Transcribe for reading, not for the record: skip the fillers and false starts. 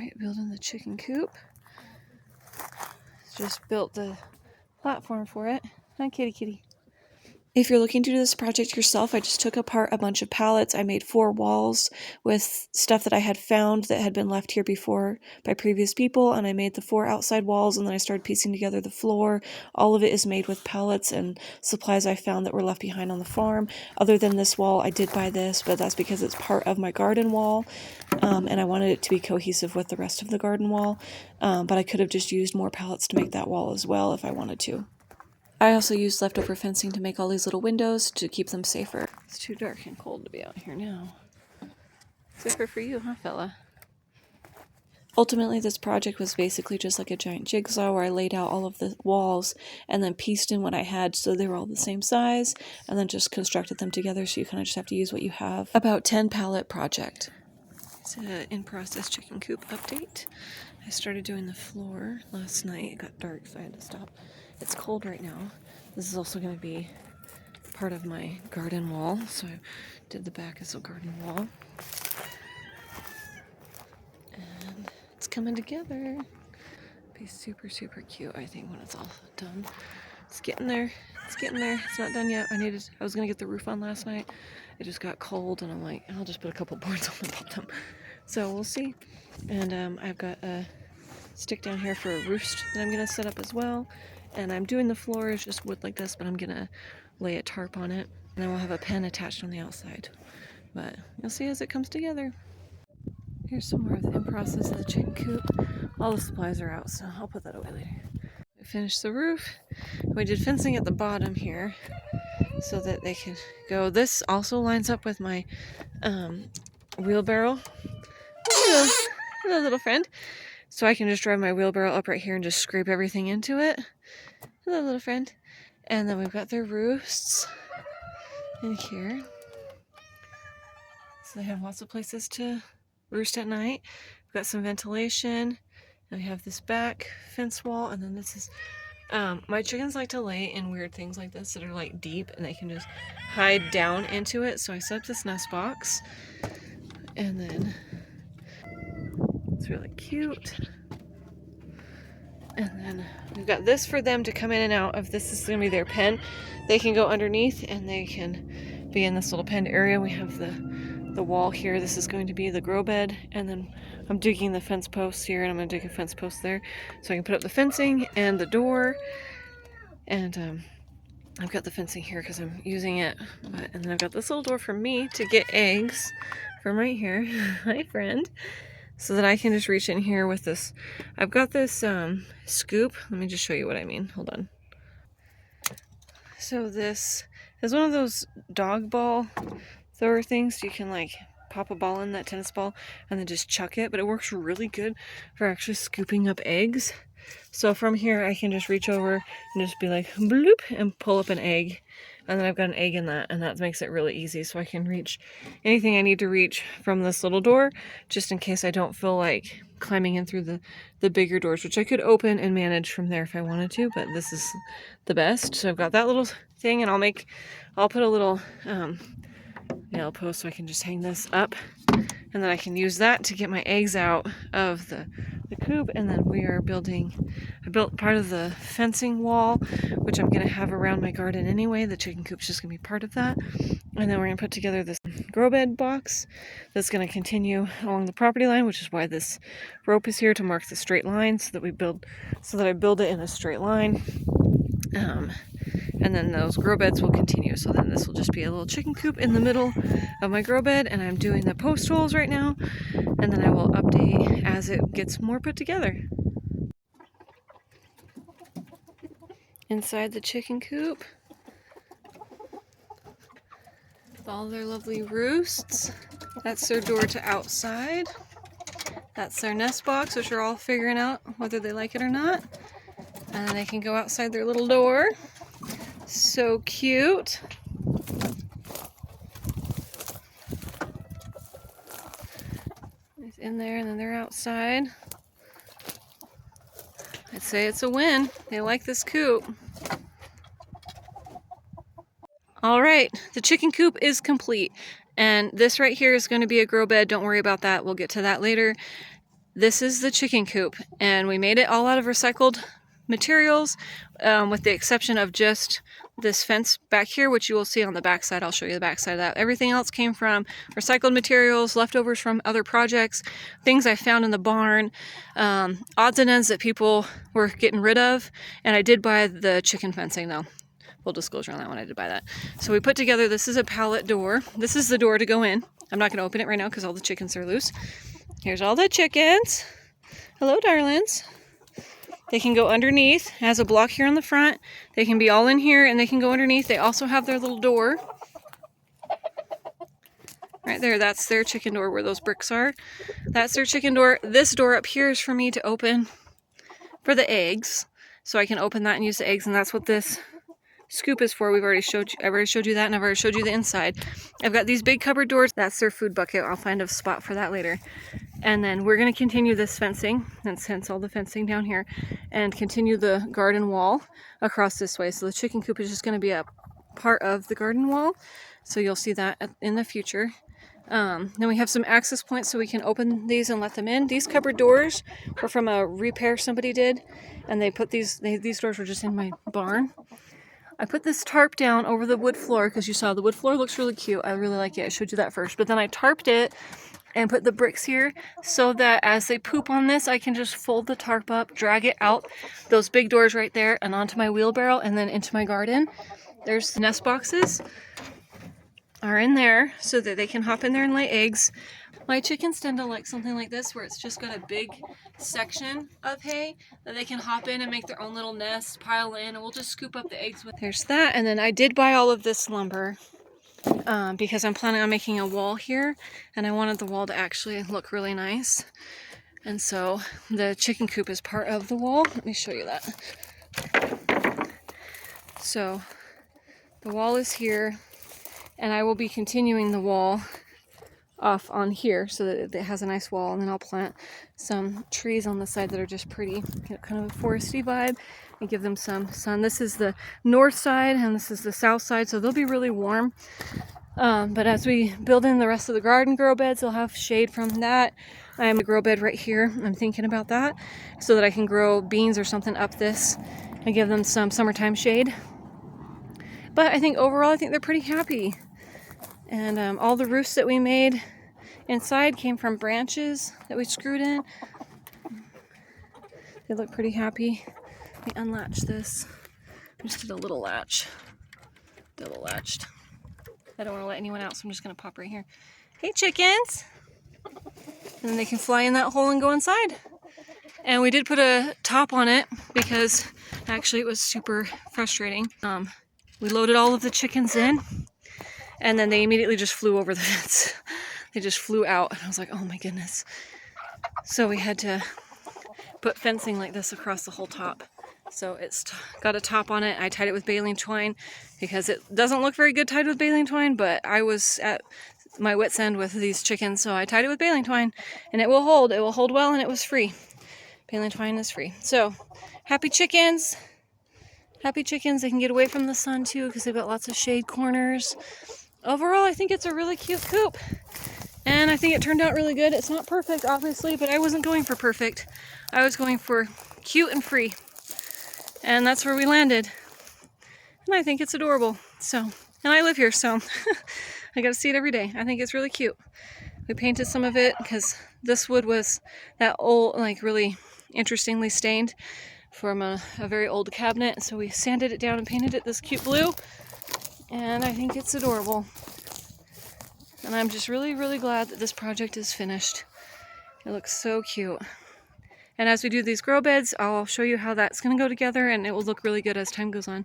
Alright, building the chicken coop. Just built the platform for it. Hi, kitty kitty. If you're looking to do this project yourself, I just took apart a bunch of pallets. I made 4 walls with stuff that I had found that had been left here before by previous people, and I made the 4 outside walls, and then I started piecing together the floor. All of it is made with pallets and supplies I found that were left behind on the farm. Other than this wall, I did buy this, but that's because it's part of my garden wall, and I wanted it to be cohesive with the rest of the garden wall, but I could have just used more pallets to make that wall as well if I wanted to. I also used leftover fencing to make all these little windows to keep them safer. It's too dark and cold to be out here now. Safer for you, huh, fella? Ultimately, this project was basically just like a giant jigsaw where I laid out all of the walls and then pieced in what I had so they were all the same size, and then just constructed them together so you kind of just have to use what you have. About 10 pallet project. It's an in-process chicken coop update. I started doing the floor last night. It got dark, so I had to stop. It's cold right now. This is also going to be part of my garden wall, so I did the back as a garden wall. And it's coming together. Be super, super cute, I think, when it's all done. It's getting there. It's getting there. It's not done yet. I was going to get the roof on last night. It just got cold, and I'm like, I'll just put a couple boards on the bottom. So we'll see. And I've got a stick down here for a roost that I'm going to set up as well. And I'm doing the floors just wood like this, but I'm going to lay a tarp on it. And then we'll have a pen attached on the outside. But you'll see as it comes together. Here's some more of the in-process of the chicken coop. All the supplies are out, so I'll put that away later. We finished the roof. We did fencing at the bottom here so that they could go. This also lines up with my wheelbarrow. Hello, little friend. So I can just drive my wheelbarrow up right here and just scrape everything into it. Hello, little friend. And then we've got their roosts in here. So they have lots of places to roost at night. We've got some ventilation. And we have this back fence wall. And then this is, my chickens like to lay in weird things like this that are like deep and they can just hide down into it. So I set up this nest box. And then it's really cute. And then we've got this for them to come in and out of. This is going to be their pen. They can go underneath and they can be in this little penned area. We have the wall here. This is going to be the grow bed. And then I'm digging the fence posts here, and I'm going to dig a fence post there so I can put up the fencing and the door. And I've got the fencing here because I'm using it. And then I've got this little door for me to get eggs from right here. Hi, friend. So that I can just reach in here with this. I've got this scoop. Let me just show you what I mean. Hold on. So this is one of those dog ball thrower things. You can like pop a ball in, that tennis ball, and then just chuck it. But it works really good for actually scooping up eggs. So from here I can just reach over and just be like bloop and pull up an egg. And then I've got an egg in that, and that makes it really easy. So I can reach anything I need to reach from this little door, just in case I don't feel like climbing in through the bigger doors, which I could open and manage from there if I wanted to, but this is the best. So I've got that little thing, and I'll put a little nail post so I can just hang this up. And then I can use that to get my eggs out of the coop. And then I built part of the fencing wall, which I'm going to have around my garden anyway. The chicken coop's just going to be part of that. And then we're going to put together this grow bed box that's going to continue along the property line, which is why this rope is here to mark the straight line so that I build it in a straight line. And then those grow beds will continue. So then this will just be a little chicken coop in the middle of my grow bed. And I'm doing the post holes right now. And then I will update as it gets more put together. Inside the chicken coop, with all their lovely roosts. That's their door to outside. That's their nest box, which are all figuring out whether they like it or not. And then they can go outside their little door. So cute. It's in there and then they're outside. I'd say it's a win. They like this coop. All right, the chicken coop is complete. And this right here is going to be a grow bed. Don't worry about that. We'll get to that later. This is the chicken coop, and we made it all out of recycled materials, with the exception of just this fence back here, which you will see on the back side. I'll show you the back side of that. Everything else came from recycled materials, leftovers from other projects, things I found in the barn, odds and ends that people were getting rid of. And I did buy the chicken fencing though. Full disclosure on that one, I did buy that. So we put together, this is a pallet door. This is the door to go in. I'm not going to open it right now because all the chickens are loose. Here's all the chickens. Hello, darlings. They can go underneath. It has a block here on the front. They can be all in here and they can go underneath. They also have their little door. Right there, that's their chicken door where those bricks are. That's their chicken door. This door up here is for me to open for the eggs. So I can open that and use the eggs, and that's what this scoop is for. I've already showed you that, and I've already showed you the inside. I've got these big cupboard doors. That's their food bucket. I'll find a spot for that later. And then we're going to continue this fencing, and hence all the fencing down here, and continue the garden wall across this way. So the chicken coop is just going to be a part of the garden wall. So you'll see that in the future. Then we have some access points so we can open these and let them in. These cupboard doors were from a repair somebody did, and they put these doors were just in my barn. I put this tarp down over the wood floor because you saw the wood floor looks really cute. I really like it. I showed you that first. But then I tarped it and put the bricks here so that as they poop on this, I can just fold the tarp up, drag it out those big doors right there and onto my wheelbarrow and then into my garden. There's the nest boxes are in there so that they can hop in there and lay eggs. My chickens tend to like something like this where it's just got a big section of hay that they can hop in and make their own little nest, pile in, and we'll just scoop up the eggs with. There's that, and then I did buy all of this lumber because I'm planning on making a wall here, and I wanted the wall to actually look really nice. And so the chicken coop is part of the wall. Let me show you that. So the wall is here, and I will be continuing the wall off on here so that it has a nice wall, and then I'll plant some trees on the side that are just pretty, kind of a foresty vibe, and give them some sun. This is the north side and this is the south side, so they'll be really warm. But as we build in the rest of the garden grow beds, they'll have shade from that. I am a grow bed right here. I'm thinking about that so that I can grow beans or something up this and give them some summertime shade. But I think overall, I think they're pretty happy. And all the roofs that we made inside came from branches that we screwed in. They look pretty happy. Let me unlatch this. I just did a little latch. Double latched. I don't want to let anyone out, so I'm just going to pop right here. Hey, chickens! And then they can fly in that hole and go inside. And we did put a top on it because actually it was super frustrating. We loaded all of the chickens in, and then they immediately just flew over the fence. They just flew out, and I was like, oh my goodness. So we had to put fencing like this across the whole top. So it's got a top on it. I tied it with baling twine because it doesn't look very good tied with baling twine, but I was at my wit's end with these chickens, so I tied it with baling twine, and it will hold. It will hold well, and it was free. Baling twine is free. So, happy chickens. Happy chickens. They can get away from the sun too because they've got lots of shade corners. Overall, I think it's a really cute coop. And I think it turned out really good. It's not perfect, obviously, but I wasn't going for perfect. I was going for cute and free. And that's where we landed. And I think it's adorable. So, and I live here, so I got to see it every day. I think it's really cute. We painted some of it because this wood was that old, like really interestingly stained from a very old cabinet. So we sanded it down and painted it this cute blue. And I think it's adorable. And I'm just really, really glad that this project is finished. It looks so cute. And as we do these grow beds, I'll show you how that's going to go together, and it will look really good as time goes on.